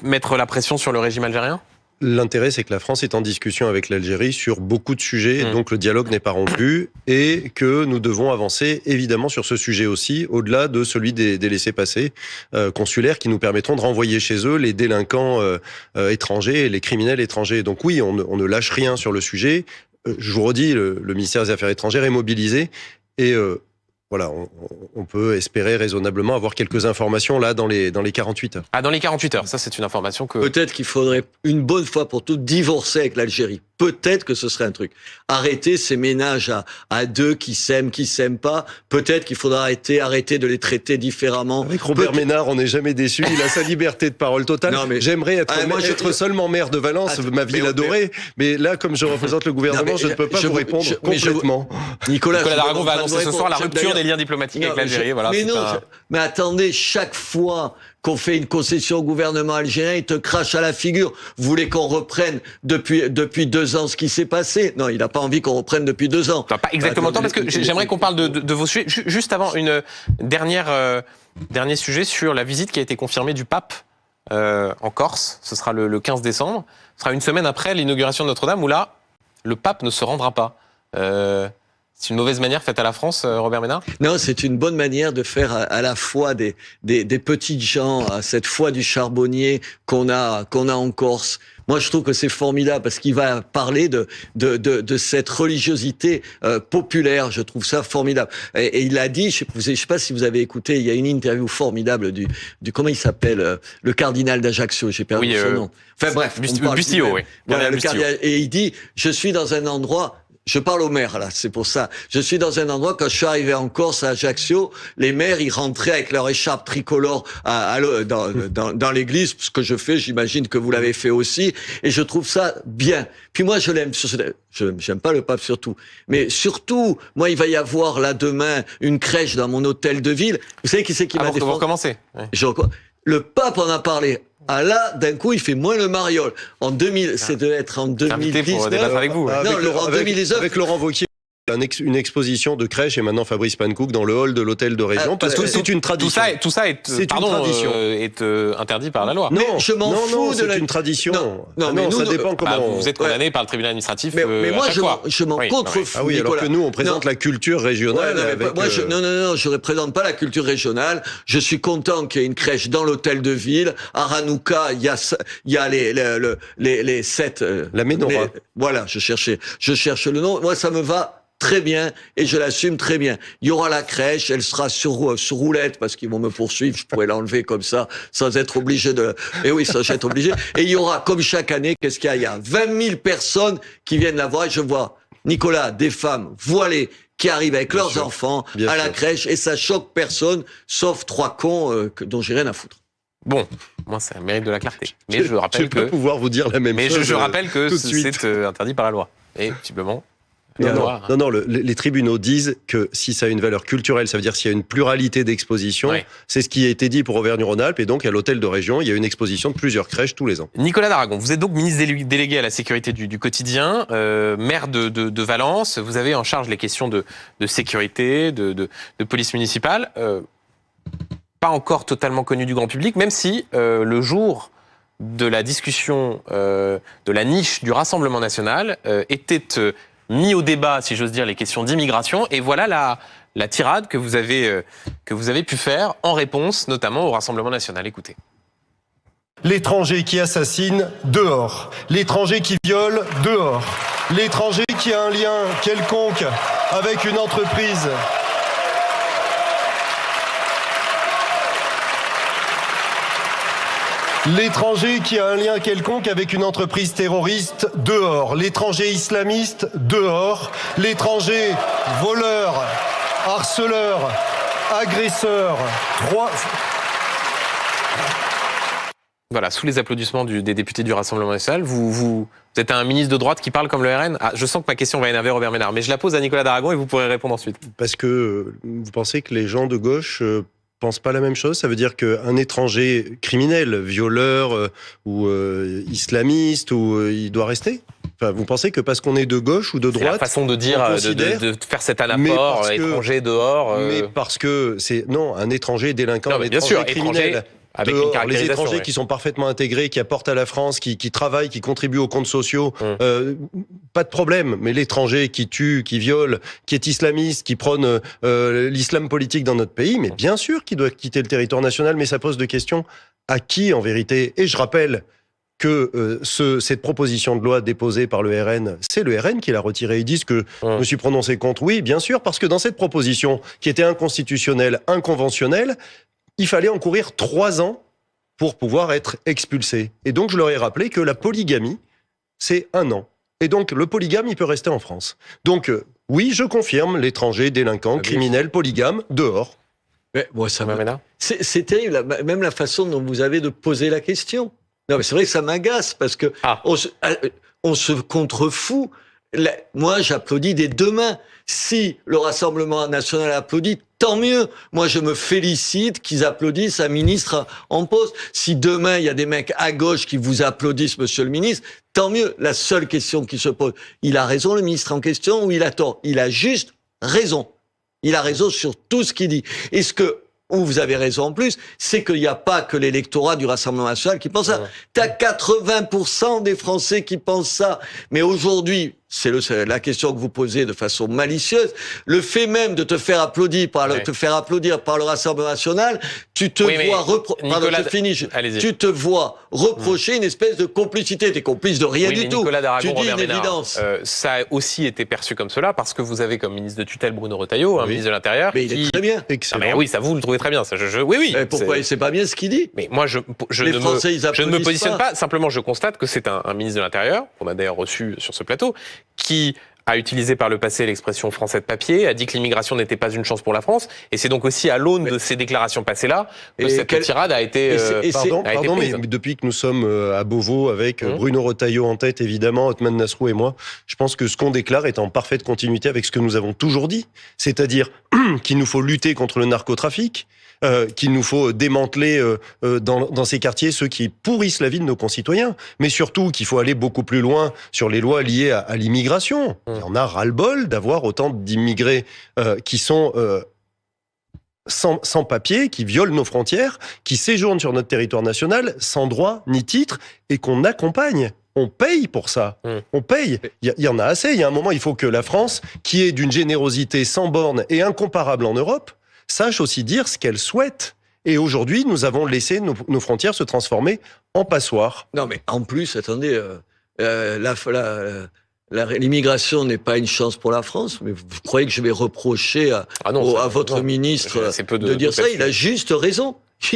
Speaker 1: mettre la pression sur le régime algérien ?
Speaker 2: L'intérêt, c'est que la France est en discussion avec l'Algérie sur beaucoup de sujets, donc le dialogue n'est pas rompu, et que nous devons avancer évidemment sur ce sujet aussi, au-delà de celui des laissez-passer consulaires qui nous permettront de renvoyer chez eux les délinquants étrangers et les criminels étrangers. Donc oui, on ne lâche rien sur le sujet. Je vous redis, le ministère des Affaires étrangères est mobilisé et voilà, on peut espérer raisonnablement avoir quelques informations là dans les 48 heures.
Speaker 1: Ah, dans les 48 heures, ça c'est une information que...
Speaker 3: Peut-être qu'il faudrait une bonne fois pour toutes divorcer avec l'Algérie. Peut-être que ce serait un truc. Arrêter ces ménages à deux qui s'aiment pas. Peut-être qu'il faudra arrêter de les traiter différemment.
Speaker 2: Avec Robert Ménard, on n'est jamais déçu. Il a sa liberté de parole totale. Non, mais... J'aimerais être seulement maire de Valence, ma ville adorée. Mais là, comme je représente le gouvernement, je ne peux pas vous répondre complètement.
Speaker 1: Nicolas Daragon va annoncer ce soir la rupture des liens diplomatiques avec l'Algérie. Voilà,
Speaker 3: mais attendez, chaque fois qu'on fait une concession au gouvernement algérien, il te crache à la figure. Vous voulez qu'on reprenne depuis 2 ans ce qui s'est passé? Non, il n'a pas envie qu'on reprenne depuis 2 ans.
Speaker 1: Pas exactement tant, parce que j'aimerais qu'on parle de vos sujets. Juste avant, une dernier sujet sur la visite qui a été confirmée du pape en Corse. Ce sera le 15 décembre. Ce sera une semaine après l'inauguration de Notre-Dame, où là, le pape ne se rendra pas. C'est une mauvaise manière faite à la France, Robert Ménard?
Speaker 3: Non, c'est une bonne manière de faire à la fois des petites gens, à cette foi du charbonnier qu'on a en Corse. Moi, je trouve que c'est formidable parce qu'il va parler de cette religiosité populaire. Je trouve ça formidable. Et il a dit, je sais pas si vous avez écouté, il y a une interview formidable du comment il s'appelle, le cardinal d'Ajaccio. J'ai perdu son nom. Enfin bref,
Speaker 1: Bustillo, oui.
Speaker 3: Voilà, le cardinal. Et il dit, je suis dans un endroit. Je parle aux maires, là, c'est pour ça. Je suis dans un endroit, quand je suis arrivé en Corse, à Ajaccio, les maires, ils rentraient avec leur écharpe tricolore dans l'église, ce que je fais, j'imagine que vous l'avez fait aussi, et je trouve ça bien. Puis moi, je l'aime, j'aime pas le pape surtout, mais surtout, moi, il va y avoir là demain une crèche dans mon hôtel de ville. Vous savez qui c'est qui m'a défendu?
Speaker 1: Vous recommencez. Ouais.
Speaker 3: Le pape en a parlé. Ah là, d'un coup, il fait moins le mariole. En 2000, c'est de être en 2019.
Speaker 1: Pour débattre avec vous.
Speaker 3: En 2019.
Speaker 2: Avec Laurent Wauquiez, une exposition de crèche et maintenant Fabrice Pankouk dans le hall de l'hôtel de région parce que c'est une tradition.
Speaker 1: Tout ça est interdit par la loi.
Speaker 2: Non, je m'en fous de une tradition. Non, ça dépend comment.
Speaker 1: Vous êtes condamné par le tribunal administratif.
Speaker 3: Mais moi, je m'en contrefous.
Speaker 2: Ah oui, alors que nous, on présente la culture régionale.
Speaker 3: Non, je représente pas la culture régionale. Je suis content qu'il y ait une crèche dans l'hôtel de ville. À Ranouka, il y a les 7.
Speaker 2: La menorah.
Speaker 3: Voilà, je cherche le nom. Moi, ça me va très bien, et je l'assume très bien. Il y aura la crèche, elle sera sur roulette, parce qu'ils vont me poursuivre, je pourrais l'enlever comme ça, sans être obligé et oui, sans être obligé. Et il y aura, comme chaque année, qu'est-ce qu'il y a? Il y a 20 000 personnes qui viennent la voir, et je vois, Nicolas, des femmes voilées, qui arrivent avec leurs enfants à la crèche, et ça choque personne, sauf 3 cons dont j'ai rien à foutre.
Speaker 1: Bon, moi, ça mérite de la clarté. Mais je rappelle que...
Speaker 2: Je vais pas pouvoir vous dire la même chose.
Speaker 1: Mais je rappelle que c'est interdit par la loi. Et, visiblement...
Speaker 2: Non, les tribunaux disent que si ça a une valeur culturelle, ça veut dire s'il y a une pluralité d'expositions, c'est ce qui a été dit pour Auvergne-Rhône-Alpes, et donc à l'hôtel de région, il y a une exposition de plusieurs crèches tous les ans.
Speaker 1: Nicolas Daragon, vous êtes donc ministre délégué à la sécurité du quotidien, maire de Valence, vous avez en charge les questions de sécurité, de police municipale, pas encore totalement connu du grand public, même si le jour de la discussion de la niche du Rassemblement national était... mis au débat, si j'ose dire, les questions d'immigration. Et voilà la tirade que vous avez pu faire en réponse, notamment au Rassemblement national. Écoutez.
Speaker 5: L'étranger qui assassine, dehors. L'étranger qui viole, dehors. L'étranger qui a un lien quelconque avec une entreprise... L'étranger qui a un lien quelconque avec une entreprise terroriste, dehors. L'étranger islamiste, dehors. L'étranger voleur, harceleur, agresseur,
Speaker 1: Voilà, sous les applaudissements des députés du Rassemblement national, vous êtes un ministre de droite qui parle comme le RN. Je sens que ma question va énerver Robert Ménard, mais je la pose à Nicolas Daragon et vous pourrez répondre ensuite.
Speaker 2: Parce que vous pensez que les gens de gauche... pense pas la même chose? Ça veut dire qu'un étranger criminel, violeur ou islamiste, il doit rester? Enfin, vous pensez que parce qu'on est de gauche ou de droite...
Speaker 1: C'est la façon de dire, de faire cet anaphore, étranger dehors...
Speaker 2: Mais parce que c'est... Non, un étranger délinquant,
Speaker 1: un étranger criminel... Avec
Speaker 2: dehors,
Speaker 1: une caractérisation,
Speaker 2: les étrangers
Speaker 1: ouais.
Speaker 2: qui sont parfaitement intégrés, qui apportent à la France, qui travaillent, qui contribuent aux comptes sociaux, pas de problème. Mais l'étranger qui tue, qui viole, qui est islamiste, qui prône l'islam politique dans notre pays, mais bien sûr qu'il doit quitter le territoire national, mais ça pose de questions à qui en vérité? Et je rappelle que cette proposition de loi déposée par le RN, c'est le RN qui l'a retirée. Ils disent que je me suis prononcé contre. Oui, bien sûr, parce que dans cette proposition, qui était inconstitutionnelle, inconventionnelle, il fallait encourir 3 ans pour pouvoir être expulsé. Et donc, je leur ai rappelé que la polygamie, c'est 1 an. Et donc, le polygame, il peut rester en France. Donc, oui, je confirme, l'étranger, délinquant, criminel, polygame, dehors.
Speaker 3: Mais moi, c'est terrible, même la façon dont vous avez de poser la question. Non, mais c'est vrai que ça m'agace, parce que on se contrefout. Moi, j'applaudis des 2 mains. Si le Rassemblement national applaudit, tant mieux. Moi, je me félicite qu'ils applaudissent un ministre en poste. Si demain, il y a des mecs à gauche qui vous applaudissent, monsieur le ministre, tant mieux. La seule question qui se pose, il a raison, le ministre en question, ou il a tort? Il a juste raison. Il a raison sur tout ce qu'il dit. Est-ce que, où vous avez raison en plus, c'est qu'il n'y a pas que l'électorat du Rassemblement national qui pense ça. T'as 80% des Français qui pensent ça. Mais aujourd'hui, c'est la question que vous posez de façon malicieuse. Le fait même de te faire applaudir par le Rassemblement national, tu te vois reprocher une espèce de complicité. T'es complice de rien du tout.
Speaker 1: Nicolas Daragon,
Speaker 3: tu dis
Speaker 1: Robert
Speaker 3: une
Speaker 1: Ménard,
Speaker 3: évidence.
Speaker 1: ça a aussi été perçu comme cela parce que vous avez comme ministre de tutelle Bruno Retailleau, un ministre de l'Intérieur.
Speaker 3: Mais il est très bien.
Speaker 1: Ah, mais oui, ça vous le trouvez très bien. Ça, oui.
Speaker 3: Mais pourquoi c'est pas bien ce qu'il dit?
Speaker 1: Mais moi, je ne me positionne pas. Simplement, je constate que c'est un ministre de l'Intérieur, qu'on a d'ailleurs reçu sur ce plateau, qui a utilisé par le passé l'expression français de papier, a dit que l'immigration n'était pas une chance pour la France, et c'est donc aussi à l'aune de ces déclarations passées-là que cette tirade a été
Speaker 2: Pardon, mais depuis que nous sommes à Beauvau avec Bruno Retailleau en tête, évidemment, Othmane Nasrou et moi, je pense que ce qu'on déclare est en parfaite continuité avec ce que nous avons toujours dit, c'est-à-dire qu'il nous faut lutter contre le narcotrafic, qu'il nous faut démanteler dans ces quartiers ceux qui pourrissent la vie de nos concitoyens, mais surtout qu'il faut aller beaucoup plus loin sur les lois liées à l'immigration. Il y en a ras-le-bol d'avoir autant d'immigrés qui sont sans papier, qui violent nos frontières, qui séjournent sur notre territoire national sans droit ni titre et qu'on accompagne. On paye pour ça. On paye. Il y en a assez. Il y a un moment, il faut que la France, qui est d'une générosité sans borne et incomparable en Europe, sache aussi dire ce qu'elle souhaite. Et aujourd'hui, nous avons laissé nos frontières se transformer en passoires.
Speaker 3: Non, mais en plus, attendez, l'immigration n'est pas une chance pour la France, mais vous croyez que je vais reprocher à votre ministre de dire ça? Il a juste raison.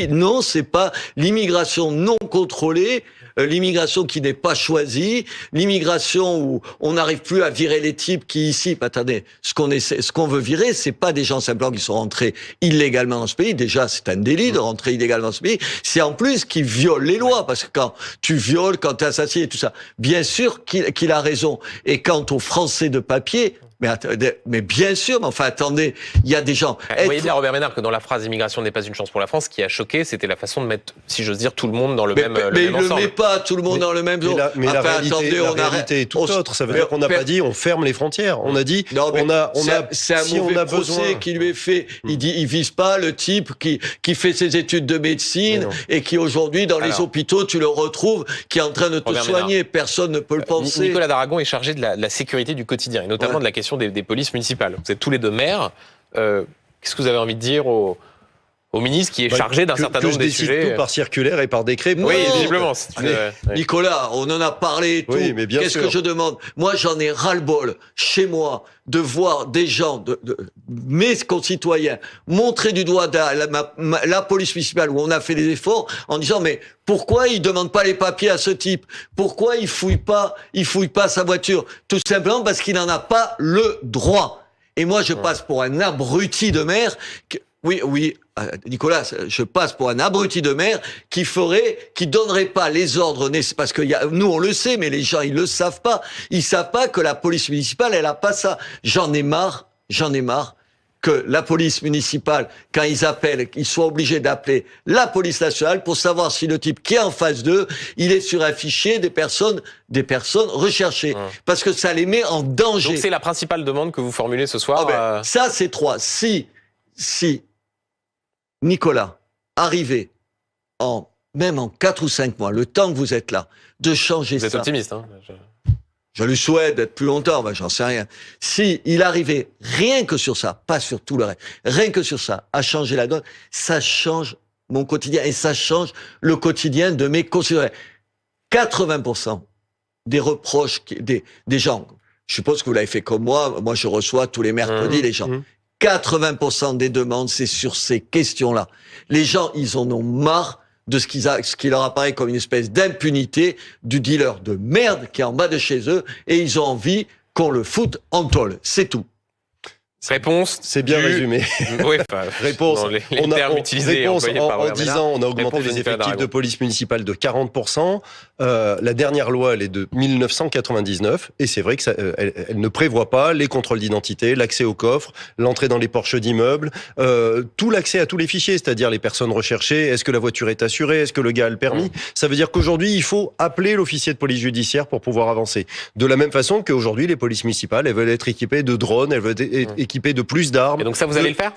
Speaker 3: Non, c'est pas l'immigration non contrôlée, l'immigration qui n'est pas choisie, l'immigration où on n'arrive plus à virer les types qui ici, attendez, ce qu'on veut virer, c'est pas des gens simplement qui sont rentrés illégalement dans ce pays. Déjà, c'est un délit de rentrer illégalement dans ce pays. C'est en plus qui violent les lois, parce que quand tu violes, quand tu assassines et tout ça, bien sûr qu'il a raison. Et quant aux Français de papier, mais bien sûr, mais enfin attendez, il y a des gens...
Speaker 1: Vous voyez bien, Robert Ménard, que dans la phrase « immigration n'est pas une chance pour la France », ce qui a choqué, c'était la façon de mettre, si j'ose dire, tout le monde dans le même ensemble.
Speaker 3: Mais il ne met pas tout le monde dans le même ensemble.
Speaker 2: Mais la réalité est tout autre. Ça veut dire qu'on n'a pas dit on ferme les frontières. On a dit
Speaker 3: c'est un mauvais procès qui lui est fait. Il dit il vise pas le type qui fait ses études de médecine et qui aujourd'hui dans les hôpitaux tu le retrouves qui est en train de te soigner. Personne ne peut le penser.
Speaker 1: Nicolas Daragon est chargé de la sécurité du quotidien et notamment de la question des polices municipales. Vous êtes tous les deux maires. Qu'est-ce que vous avez envie de dire au ministre qui est chargé d'un certain nombre de sujets?
Speaker 2: Que je décide tout par circulaire et par décret.
Speaker 1: Oui, visiblement.
Speaker 3: Nicolas, on en a parlé et tout.
Speaker 2: Oui, mais
Speaker 3: qu'est-ce que je demande? Moi, j'en ai ras-le-bol chez moi de voir des gens, mes concitoyens, montrer du doigt la police municipale où on a fait des efforts en disant mais pourquoi il demande pas les papiers à ce type? Pourquoi il fouille pas sa voiture? Tout simplement parce qu'il n'en a pas le droit. Et moi, je passe pour un abruti de maire. Oui, Nicolas, je passe pour un abruti de maire qui donnerait pas les ordres nécessaires. Parce que nous, on le sait, mais les gens, ils le savent pas. Ils savent pas que la police municipale, elle a pas ça. J'en ai marre que la police municipale, quand ils appellent, ils soient obligés d'appeler la police nationale pour savoir si le type qui est en face d'eux, il est sur un fichier des personnes recherchées. Parce que ça les met en danger.
Speaker 1: Donc c'est la principale demande que vous formulez ce soir.
Speaker 3: Ça, c'est 3. Si Nicolas arrivait même en 4 ou 5 mois, le temps que vous êtes là, de changer ça.
Speaker 1: Vous êtes optimiste, hein?
Speaker 3: Je lui souhaite d'être plus longtemps, ben j'en sais rien. Si il arrivait rien que sur ça, pas sur tout le reste, rien que sur ça, à changer la donne, ça change mon quotidien et ça change le quotidien de mes concitoyens. 80% des reproches des gens, je suppose que vous l'avez fait comme moi je reçois tous les mercredis les gens. 80% des demandes, c'est sur ces questions-là. Les gens, ils en ont marre de ce qui leur apparaît comme une espèce d'impunité du dealer de merde qui est en bas de chez eux et ils ont envie qu'on le foute en tôle. C'est tout.
Speaker 1: Réponse.
Speaker 2: C'est bien résumé.
Speaker 1: Oui,
Speaker 2: réponse.
Speaker 1: Les termes utilisés.
Speaker 2: Réponse
Speaker 1: par
Speaker 2: en 10 ans, on a augmenté les effectifs de police municipale de 40%. La dernière loi, elle est de 1999. Et c'est vrai que elle ne prévoit pas les contrôles d'identité, l'accès au coffre, l'entrée dans les porches d'immeubles, tout l'accès à tous les fichiers, c'est-à-dire les personnes recherchées. Est-ce que la voiture est assurée? Est-ce que le gars a le permis? Ça veut dire qu'aujourd'hui, il faut appeler l'officier de police judiciaire pour pouvoir avancer. De la même façon qu'aujourd'hui, les polices municipales, elles veulent être équipées de drones, elles veulent être équipées de plus d'armes.
Speaker 1: Et donc ça, vous allez le faire?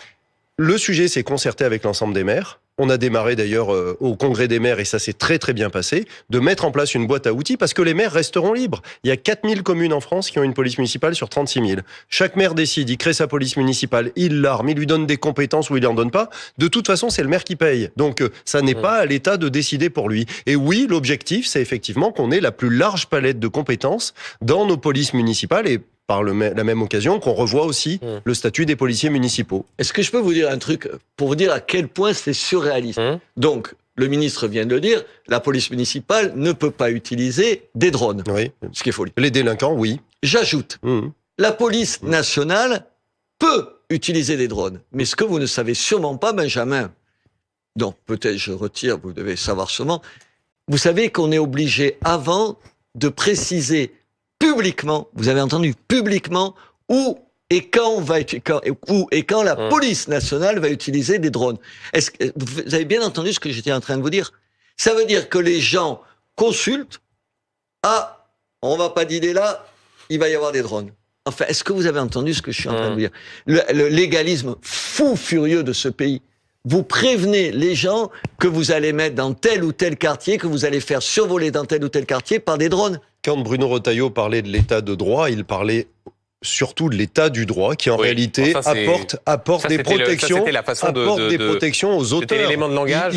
Speaker 2: Le sujet s'est concerté avec l'ensemble des maires. On a démarré d'ailleurs au congrès des maires, et ça s'est très très bien passé, de mettre en place une boîte à outils parce que les maires resteront libres. Il y a 4000 communes en France qui ont une police municipale sur 36 000. Chaque maire décide, il crée sa police municipale, il l'arme, il lui donne des compétences ou il n'en donne pas. De toute façon, c'est le maire qui paye. Donc ça n'est pas à l'État de décider pour lui. Et oui, l'objectif, c'est effectivement qu'on ait la plus large palette de compétences dans nos polices municipales et par la même occasion qu'on revoie aussi le statut des policiers municipaux.
Speaker 3: Est-ce que je peux vous dire un truc pour vous dire à quel point c'est surréaliste? Donc, le ministre vient de le dire, la police municipale ne peut pas utiliser des drones.
Speaker 2: Oui.
Speaker 3: Ce qui est folie.
Speaker 2: Les délinquants, oui.
Speaker 3: J'ajoute, la police nationale peut utiliser des drones. Mais ce que vous ne savez sûrement pas, Benjamin, donc peut-être je retire, vous devez savoir sûrement, vous savez qu'on est obligé avant de préciser publiquement, vous avez entendu, publiquement, où et quand la police nationale va utiliser des drones. Est-ce que vous avez bien entendu ce que j'étais en train de vous dire? Ça veut dire que les gens consultent, on va pas dîner là, il va y avoir des drones. Enfin, est-ce que vous avez entendu ce que je suis en train de vous dire? Le légalisme fou furieux de ce pays. Vous prévenez les gens que vous allez mettre dans tel ou tel quartier, que vous allez faire survoler dans tel ou tel quartier par des drones.
Speaker 2: Quand Bruno Retailleau parlait de l'état de droit, il parlait surtout de l'état du droit qui en réalité apporte des protections, des protections aux auteurs.
Speaker 1: C'était l'élément de langage.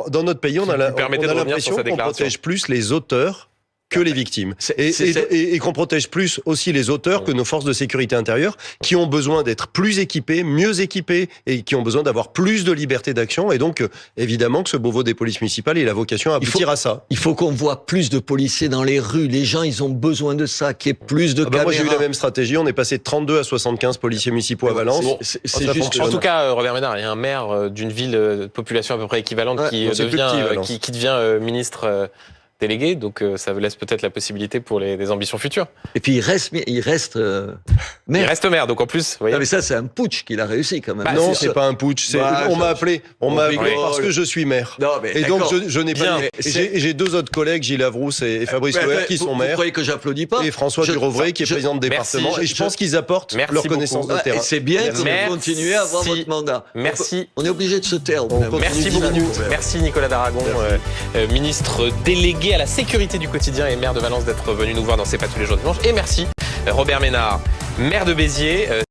Speaker 2: Dans notre pays, on a l'impression qu'on protège plus les auteurs que les victimes. Et qu'on protège plus aussi les auteurs que nos forces de sécurité intérieure qui ont besoin d'être plus équipés, mieux équipés et qui ont besoin d'avoir plus de liberté d'action. Et donc, évidemment que ce Beauvau des polices municipales, il a vocation à aboutir à ça.
Speaker 3: Il faut qu'on voit plus de policiers dans les rues. Les gens, ils ont besoin de ça, qu'il y ait plus de caméras.
Speaker 2: Moi, j'ai eu la même stratégie. On est passé de 32 à 75 policiers municipaux à Valence.
Speaker 3: C'est juste.
Speaker 1: En tout cas, Robert Ménard, il y a un maire d'une ville de population à peu près équivalente qui devient ministre délégué, donc ça laisse peut-être la possibilité pour des ambitions futures.
Speaker 3: Et puis il reste maire.
Speaker 1: Il reste maire, donc en plus...
Speaker 3: Non mais ça c'est un putsch qu'il a réussi quand même.
Speaker 2: Non, c'est pas un putsch. On m'a appelé parce que je suis maire.
Speaker 3: Non, mais
Speaker 2: et donc je n'ai pas... J'ai deux autres collègues, Gilles Avrousse et Fabrice Loher, qui sont maires. Vous
Speaker 3: croyez que j'applaudis pas?
Speaker 2: Et François Durovray, qui est président de département. Et je pense qu'ils apportent leur connaissance de terrain.
Speaker 3: Et c'est bien que vous continuez à avoir votre mandat.
Speaker 1: Merci.
Speaker 3: On est obligé de se taire.
Speaker 1: Merci beaucoup. Merci Nicolas Daragon, ministre délégué à la sécurité du quotidien et maire de Valence, d'être venu nous voir dans C'est pas tous les jours dimanche. Et merci Robert Ménard, maire de Béziers.